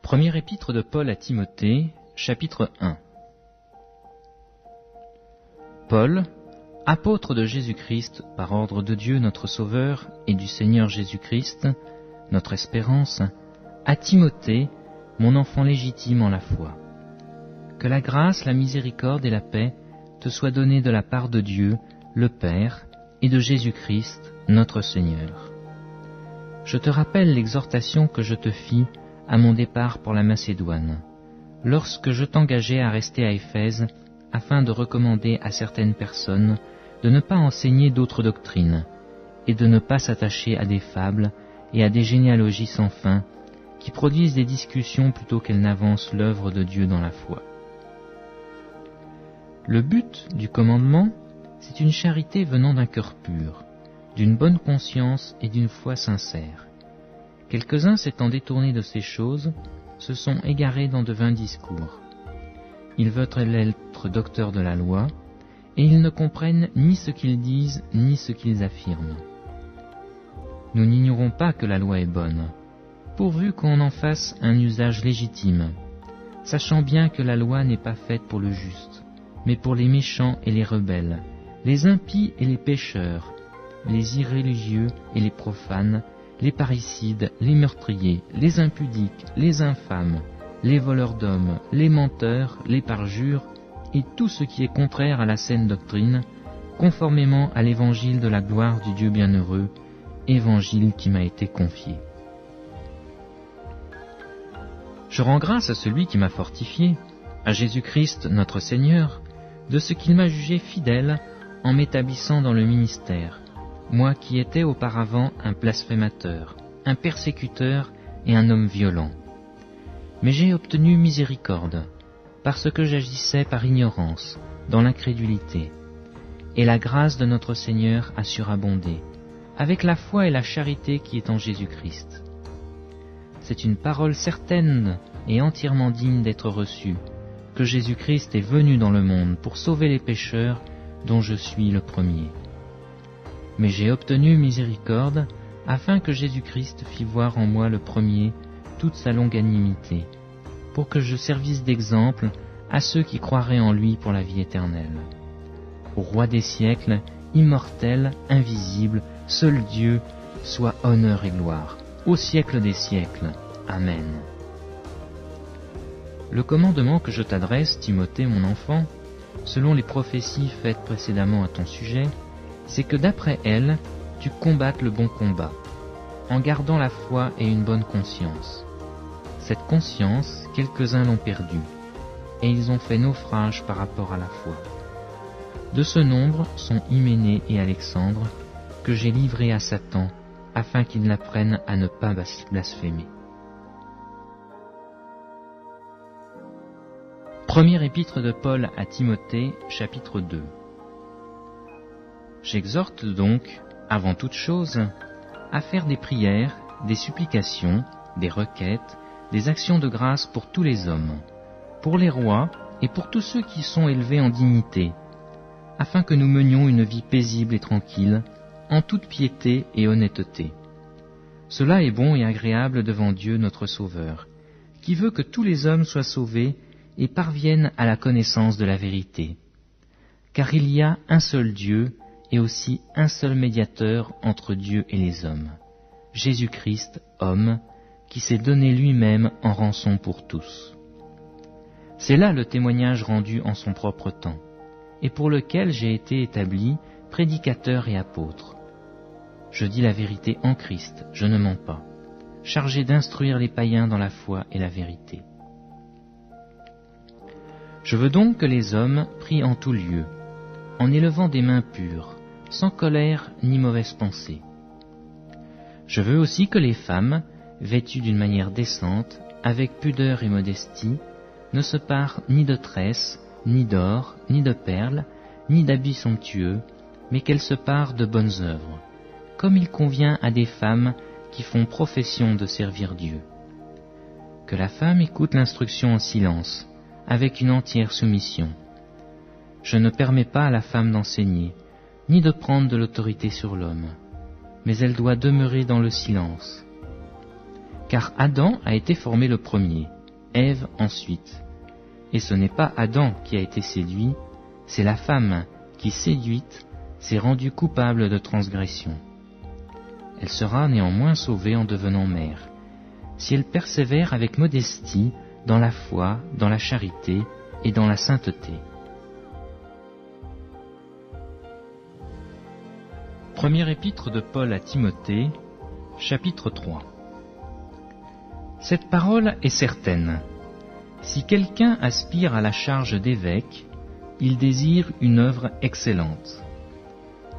Première épître de Paul à Timothée, chapitre 1. Paul, apôtre de Jésus-Christ par ordre de Dieu notre Sauveur et du Seigneur Jésus-Christ, notre espérance, à Timothée, mon enfant légitime en la foi. Que la grâce, la miséricorde et la paix te soient données de la part de Dieu, le Père, et de Jésus-Christ, notre Seigneur. Je te rappelle l'exhortation que je te fis à mon départ pour la Macédoine, lorsque je t'engageai à rester à Éphèse, afin de recommander à certaines personnes de ne pas enseigner d'autres doctrines, et de ne pas s'attacher à des fables et à des généalogies sans fin, qui produisent des discussions plutôt qu'elles n'avancent l'œuvre de Dieu dans la foi. Le but du commandement, c'est une charité venant d'un cœur pur, d'une bonne conscience et d'une foi sincère. Quelques-uns s'étant détournés de ces choses, se sont égarés dans de vains discours. Ils veulent être docteurs de la loi, et ils ne comprennent ni ce qu'ils disent, ni ce qu'ils affirment. Nous n'ignorons pas que la loi est bonne, pourvu qu'on en fasse un usage légitime, sachant bien que la loi n'est pas faite pour le juste, mais pour les méchants et les rebelles, les impies et les pécheurs, les irréligieux et les profanes, les parricides, les meurtriers, les impudiques, les infâmes, les voleurs d'hommes, les menteurs, les parjures, et tout ce qui est contraire à la saine doctrine, conformément à l'évangile de la gloire du Dieu bienheureux, évangile qui m'a été confié. Je rends grâce à celui qui m'a fortifié, à Jésus-Christ notre Seigneur, de ce qu'il m'a jugé fidèle en m'établissant dans le ministère, moi qui étais auparavant un blasphémateur, un persécuteur et un homme violent. Mais j'ai obtenu miséricorde, parce que j'agissais par ignorance, dans l'incrédulité. Et la grâce de notre Seigneur a surabondé, avec la foi et la charité qui est en Jésus-Christ. C'est une parole certaine et entièrement digne d'être reçue, que Jésus-Christ est venu dans le monde pour sauver les pécheurs, dont je suis le premier. Mais j'ai obtenu miséricorde, afin que Jésus-Christ fît voir en moi le premier toute sa longanimité, pour que je servisse d'exemple à ceux qui croiraient en lui pour la vie éternelle. Au Roi des siècles, immortel, invisible, seul Dieu, soit honneur et gloire, au siècle des siècles. Amen. Le commandement que je t'adresse, Timothée, mon enfant, selon les prophéties faites précédemment à ton sujet, c'est que d'après elles, tu combattes le bon combat, en gardant la foi et une bonne conscience. Cette conscience, quelques-uns l'ont perdue, et ils ont fait naufrage par rapport à la foi. De ce nombre sont Hyménée et Alexandre, que j'ai livrés à Satan, afin qu'ils apprennent à ne pas blasphémer. Première épître de Paul à Timothée, chapitre 2. J'exhorte donc, avant toute chose, à faire des prières, des supplications, des requêtes, des actions de grâce pour tous les hommes, pour les rois et pour tous ceux qui sont élevés en dignité, afin que nous menions une vie paisible et tranquille, en toute piété et honnêteté. Cela est bon et agréable devant Dieu notre Sauveur, qui veut que tous les hommes soient sauvés et parviennent à la connaissance de la vérité. Car il y a un seul Dieu, et aussi un seul médiateur entre Dieu et les hommes, Jésus-Christ, homme, qui s'est donné lui-même en rançon pour tous. C'est là le témoignage rendu en son propre temps, et pour lequel j'ai été établi prédicateur et apôtre. Je dis la vérité en Christ, je ne mens pas, chargé d'instruire les païens dans la foi et la vérité. Je veux donc que les hommes prient en tout lieu, en élevant des mains pures, sans colère ni mauvaise pensée. Je veux aussi que les femmes, vêtues d'une manière décente, avec pudeur et modestie, ne se parent ni de tresses, ni d'or, ni de perles, ni d'habits somptueux, mais qu'elles se parent de bonnes œuvres, comme il convient à des femmes qui font profession de servir Dieu. Que la femme écoute l'instruction en silence, avec une entière soumission. Je ne permets pas à la femme d'enseigner, ni de prendre de l'autorité sur l'homme, mais elle doit demeurer dans le silence. Car Adam a été formé le premier, Ève ensuite. Et ce n'est pas Adam qui a été séduit, c'est la femme qui, séduite, s'est rendue coupable de transgression. Elle sera néanmoins sauvée en devenant mère, si elle persévère avec modestie dans la foi, dans la charité et dans la sainteté. Première épître de Paul à Timothée, chapitre 3. Cette parole est certaine. Si quelqu'un aspire à la charge d'évêque, il désire une œuvre excellente.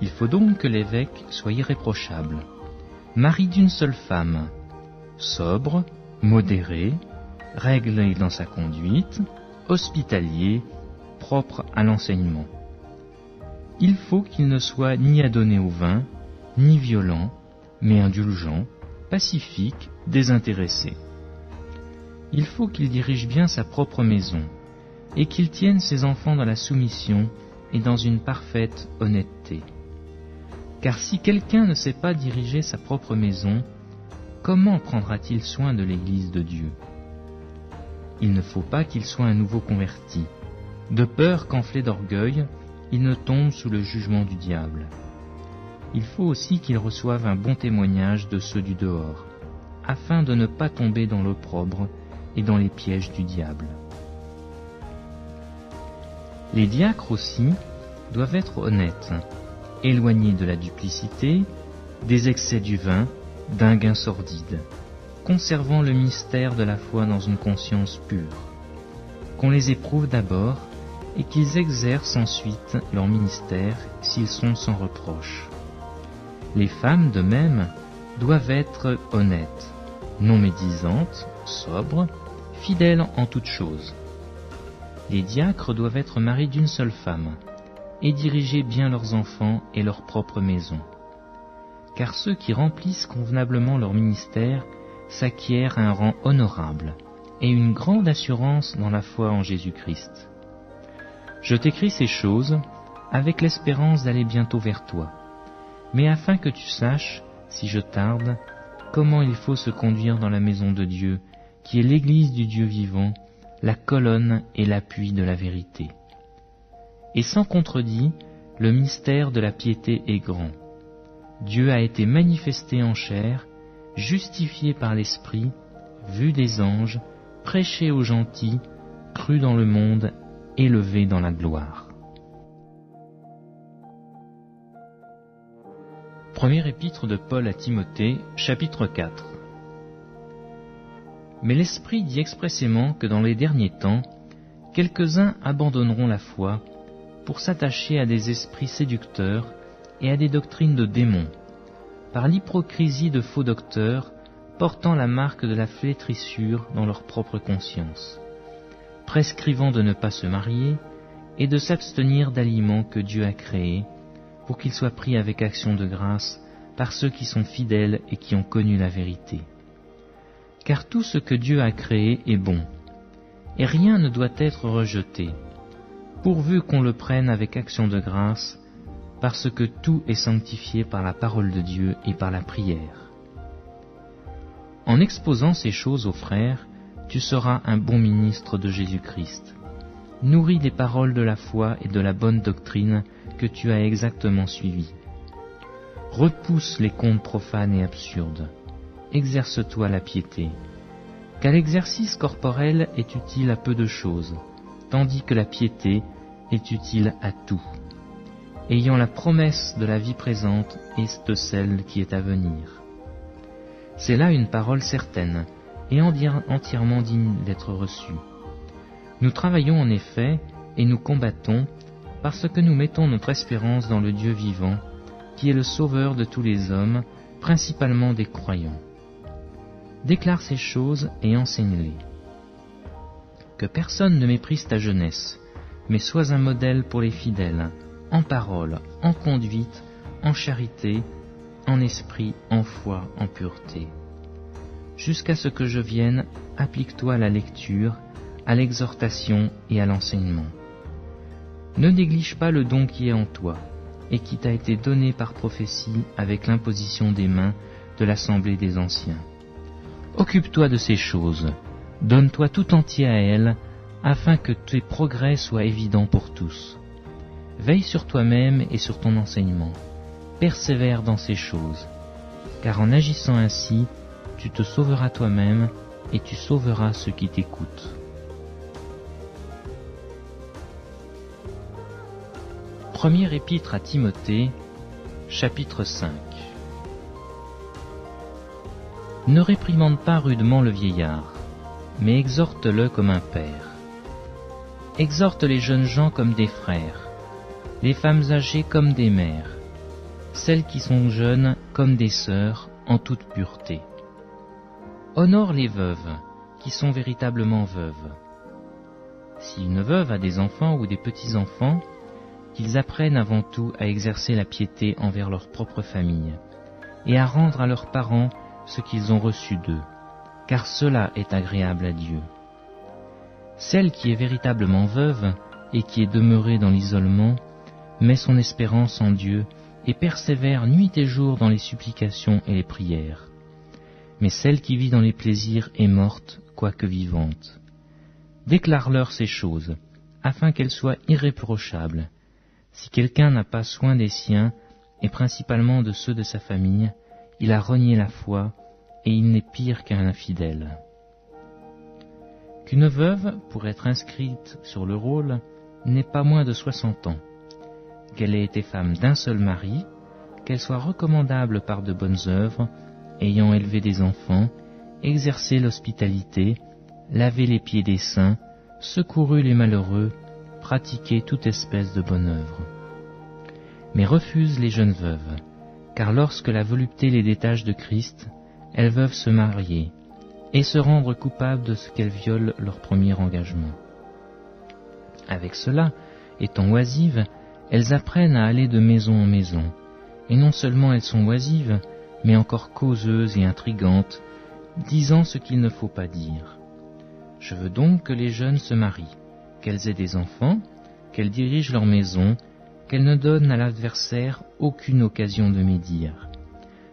Il faut donc que l'évêque soit irréprochable, mari d'une seule femme, sobre, modéré, réglé dans sa conduite, hospitalier, propre à l'enseignement. Il faut qu'il ne soit ni adonné au vin, ni violent, mais indulgent, pacifique, désintéressé. Il faut qu'il dirige bien sa propre maison, et qu'il tienne ses enfants dans la soumission et dans une parfaite honnêteté. Car si quelqu'un ne sait pas diriger sa propre maison, comment prendra-t-il soin de l'Église de Dieu? Il ne faut pas qu'il soit un nouveau converti, de peur qu'enflé d'orgueil, il ne tombe sous le jugement du diable. Il faut aussi qu'il reçoive un bon témoignage de ceux du dehors, afin de ne pas tomber dans l'opprobre et dans les pièges du diable. Les diacres aussi doivent être honnêtes, éloignés de la duplicité, des excès du vin, d'un gain sordide, conservant le mystère de la foi dans une conscience pure, qu'on les éprouve d'abord et qu'ils exercent ensuite leur ministère s'ils sont sans reproche. Les femmes, de même, doivent être honnêtes, non médisantes, sobres, fidèles en toutes choses. Les diacres doivent être maris d'une seule femme et diriger bien leurs enfants et leur propre maison. Car ceux qui remplissent convenablement leur ministère s'acquièrent un rang honorable et une grande assurance dans la foi en Jésus-Christ. Je t'écris ces choses avec l'espérance d'aller bientôt vers toi, mais afin que tu saches, si je tarde, comment il faut se conduire dans la maison de Dieu, qui est l'Église du Dieu vivant, la colonne et l'appui de la vérité. Et sans contredit, le mystère de la piété est grand. Dieu a été manifesté en chair, justifié par l'Esprit, vu des anges, prêché aux gentils, cru dans le monde, élevé dans la gloire. Première épître de Paul à Timothée, chapitre 4. Mais l'Esprit dit expressément que dans les derniers temps, quelques-uns abandonneront la foi pour s'attacher à des esprits séducteurs et à des doctrines de démons, par l'hypocrisie de faux docteurs portant la marque de la flétrissure dans leur propre conscience, prescrivant de ne pas se marier et de s'abstenir d'aliments que Dieu a créés, pour qu'ils soient pris avec action de grâce par ceux qui sont fidèles et qui ont connu la vérité. Car tout ce que Dieu a créé est bon, et rien ne doit être rejeté, pourvu qu'on le prenne avec action de grâce, parce que tout est sanctifié par la parole de Dieu et par la prière. En exposant ces choses aux frères, tu seras un bon ministre de Jésus-Christ, nourri des paroles de la foi et de la bonne doctrine que tu as exactement suivies. Repousse les contes profanes et absurdes. Exerce-toi la piété, car l'exercice corporel est utile à peu de choses, tandis que la piété est utile à tout, ayant la promesse de la vie présente et de celle qui est à venir. C'est là une parole certaine et entièrement digne d'être reçue. Nous travaillons en effet et nous combattons parce que nous mettons notre espérance dans le Dieu vivant, qui est le Sauveur de tous les hommes, principalement des croyants. Déclare ces choses et enseigne-les. Que personne ne méprise ta jeunesse, mais sois un modèle pour les fidèles, en parole, en conduite, en charité, en esprit, en foi, en pureté. Jusqu'à ce que je vienne, applique-toi à la lecture, à l'exhortation et à l'enseignement. Ne néglige pas le don qui est en toi, et qui t'a été donné par prophétie avec l'imposition des mains de l'assemblée des anciens. Occupe-toi de ces choses, Donne-toi tout entier à elle, afin que tes progrès soient évidents pour tous. Veille sur toi-même et sur ton enseignement. Persévère dans ces choses, car en agissant ainsi, tu te sauveras toi-même et tu sauveras ceux qui t'écoutent. Première épître à Timothée, chapitre 5. Ne réprimande pas rudement le vieillard, mais exhorte-le comme un père. Exhorte les jeunes gens comme des frères, les femmes âgées comme des mères, celles qui sont jeunes comme des sœurs en toute pureté. Honore les veuves, qui sont véritablement veuves. Si une veuve a des enfants ou des petits-enfants, qu'ils apprennent avant tout à exercer la piété envers leur propre famille, et à rendre à leurs parents ce qu'ils ont reçu d'eux, car cela est agréable à Dieu. Celle qui est véritablement veuve et qui est demeurée dans l'isolement met son espérance en Dieu et persévère nuit et jour dans les supplications et les prières. Mais celle qui vit dans les plaisirs est morte, quoique vivante. Déclare-leur ces choses, afin qu'elles soient irréprochables. Si quelqu'un n'a pas soin des siens, et principalement de ceux de sa famille, il a renié la foi, et il n'est pire qu'un infidèle. Qu'une veuve, pour être inscrite sur le rôle, n'ait pas moins de 60 ans, qu'elle ait été femme d'un seul mari, qu'elle soit recommandable par de bonnes œuvres, ayant élevé des enfants, exercé l'hospitalité, lavé les pieds des saints, secouru les malheureux, pratiqué toute espèce de bonne œuvre. Mais refuse les jeunes veuves, car lorsque la volupté les détache de Christ, elles peuvent se marier et se rendre coupables de ce qu'elles violent leur premier engagement. Avec cela, étant oisives, elles apprennent à aller de maison en maison, et non seulement elles sont oisives, mais encore causeuses et intrigantes, disant ce qu'il ne faut pas dire. Je veux donc que les jeunes se marient, qu'elles aient des enfants, qu'elles dirigent leur maison, qu'elles ne donnent à l'adversaire aucune occasion de médire,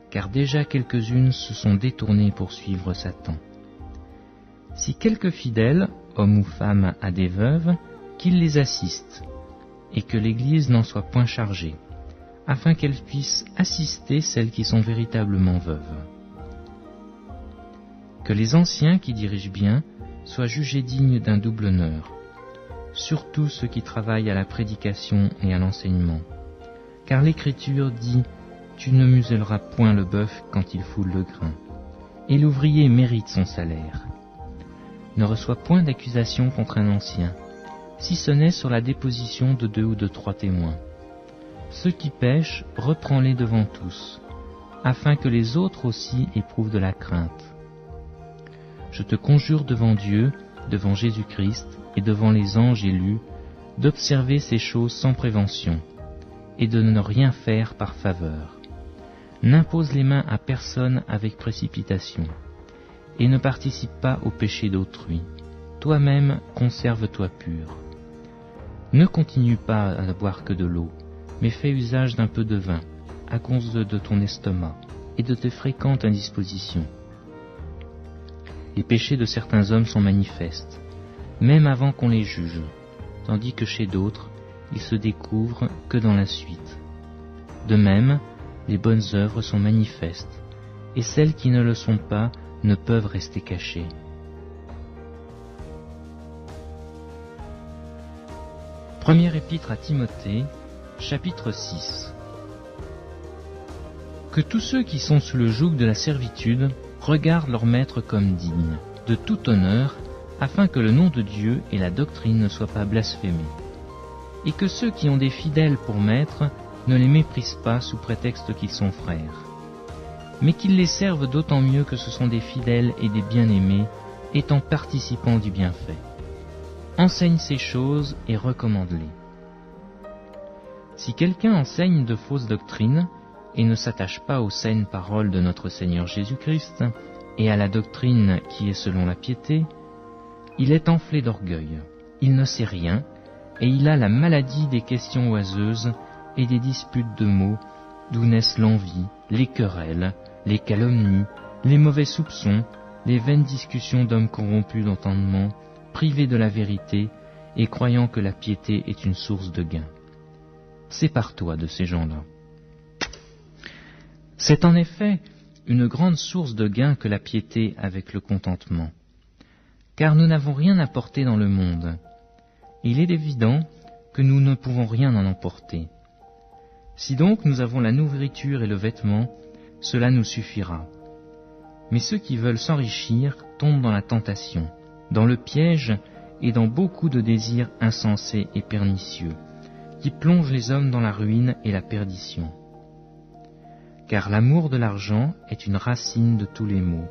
car déjà quelques-unes se sont détournées pour suivre Satan. Si quelque fidèle, homme ou femme, a des veuves, qu'il les assiste, et que l'Église n'en soit point chargée, afin qu'elle puisse assister celles qui sont véritablement veuves. Que les anciens qui dirigent bien soient jugés dignes d'un double honneur, surtout ceux qui travaillent à la prédication et à l'enseignement. Car l'Écriture dit « Tu ne muselleras point le bœuf quand il foule le grain », et l'ouvrier mérite son salaire. Ne reçois point d'accusation contre un ancien, si ce n'est sur la déposition de 2 ou de 3 témoins. Ceux qui pêchent, reprends-les devant tous, afin que les autres aussi éprouvent de la crainte. Je te conjure devant Dieu, devant Jésus-Christ et devant les anges élus, d'observer ces choses sans prévention, et de ne rien faire par faveur. N'impose les mains à personne avec précipitation, et ne participe pas au péché d'autrui. Toi-même, conserve-toi pur. Ne continue pas à boire que de l'eau, mais fais usage d'un peu de vin, à cause de ton estomac et de tes fréquentes indispositions. Les péchés de certains hommes sont manifestes, même avant qu'on les juge, tandis que chez d'autres, ils se découvrent que dans la suite. De même, les bonnes œuvres sont manifestes, et celles qui ne le sont pas ne peuvent rester cachées. Première épître à Timothée, chapitre 6. Que tous ceux qui sont sous le joug de la servitude regardent leur maître comme digne, de tout honneur, afin que le nom de Dieu et la doctrine ne soient pas blasphémés. Et que ceux qui ont des fidèles pour maîtres ne les méprisent pas sous prétexte qu'ils sont frères, mais qu'ils les servent d'autant mieux que ce sont des fidèles et des bien-aimés, étant participants du bienfait. Enseigne ces choses et recommande-les. Si quelqu'un enseigne de fausses doctrines et ne s'attache pas aux saines paroles de notre Seigneur Jésus-Christ et à la doctrine qui est selon la piété, il est enflé d'orgueil, il ne sait rien, et il a la maladie des questions oiseuses et des disputes de mots, d'où naissent l'envie, les querelles, les calomnies, les mauvais soupçons, les vaines discussions d'hommes corrompus d'entendement, privés de la vérité et croyant que la piété est une source de gain. Sépare-toi de ces gens-là. C'est en effet une grande source de gain que la piété avec le contentement, car nous n'avons rien apporté dans le monde. Il est évident que nous ne pouvons rien en emporter. Si donc nous avons la nourriture et le vêtement, cela nous suffira. Mais ceux qui veulent s'enrichir tombent dans la tentation, dans le piège et dans beaucoup de désirs insensés et pernicieux, qui plongent les hommes dans la ruine et la perdition. Car l'amour de l'argent est une racine de tous les maux,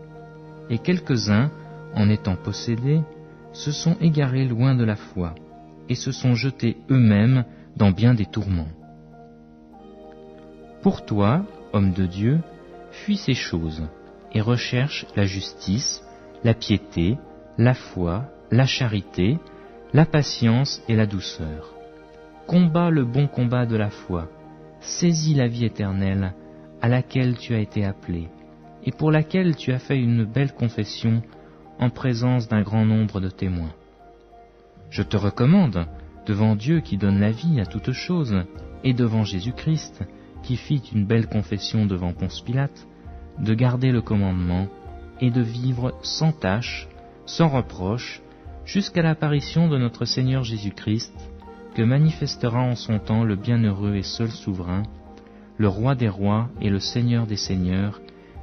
et quelques-uns, en étant possédés, se sont égarés loin de la foi, et se sont jetés eux-mêmes dans bien des tourments. Pour toi, homme de Dieu, fuis ces choses, et recherche la justice, la piété, la foi, la charité, la patience et la douceur. Combat le bon combat de la foi, saisis la vie éternelle, à laquelle tu as été appelé, et pour laquelle tu as fait une belle confession en présence d'un grand nombre de témoins. Je te recommande, devant Dieu qui donne la vie à toutes choses, et devant Jésus-Christ, qui fit une belle confession devant Ponce Pilate, de garder le commandement et de vivre sans tache, sans reproche, jusqu'à l'apparition de notre Seigneur Jésus-Christ, que manifestera en son temps le bienheureux et seul souverain, le roi des rois et le Seigneur des seigneurs,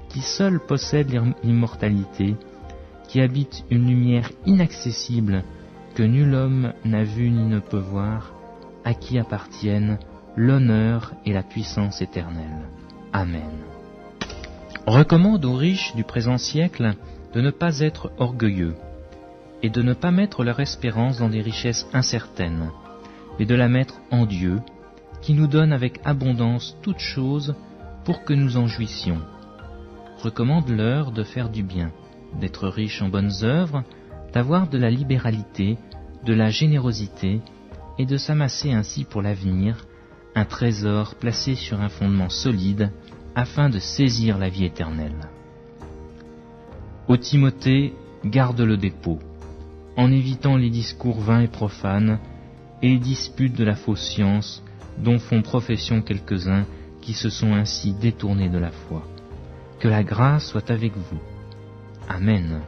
qui seul possède l'immortalité, qui habite une lumière inaccessible que nul homme n'a vue ni ne peut voir, à qui appartiennent l'honneur et la puissance éternelle. Amen. Recommande aux riches du présent siècle de ne pas être orgueilleux et de ne pas mettre leur espérance dans des richesses incertaines, mais de la mettre en Dieu, qui nous donne avec abondance toutes choses pour que nous en jouissions. Recommande-leur de faire du bien, d'être riches en bonnes œuvres, d'avoir de la libéralité, de la générosité, et de s'amasser ainsi pour l'avenir un trésor placé sur un fondement solide, afin de saisir la vie éternelle. Ô Timothée, garde le dépôt, en évitant les discours vains et profanes, et les disputes de la fausse science, dont font profession quelques-uns qui se sont ainsi détournés de la foi. Que la grâce soit avec vous. Amen.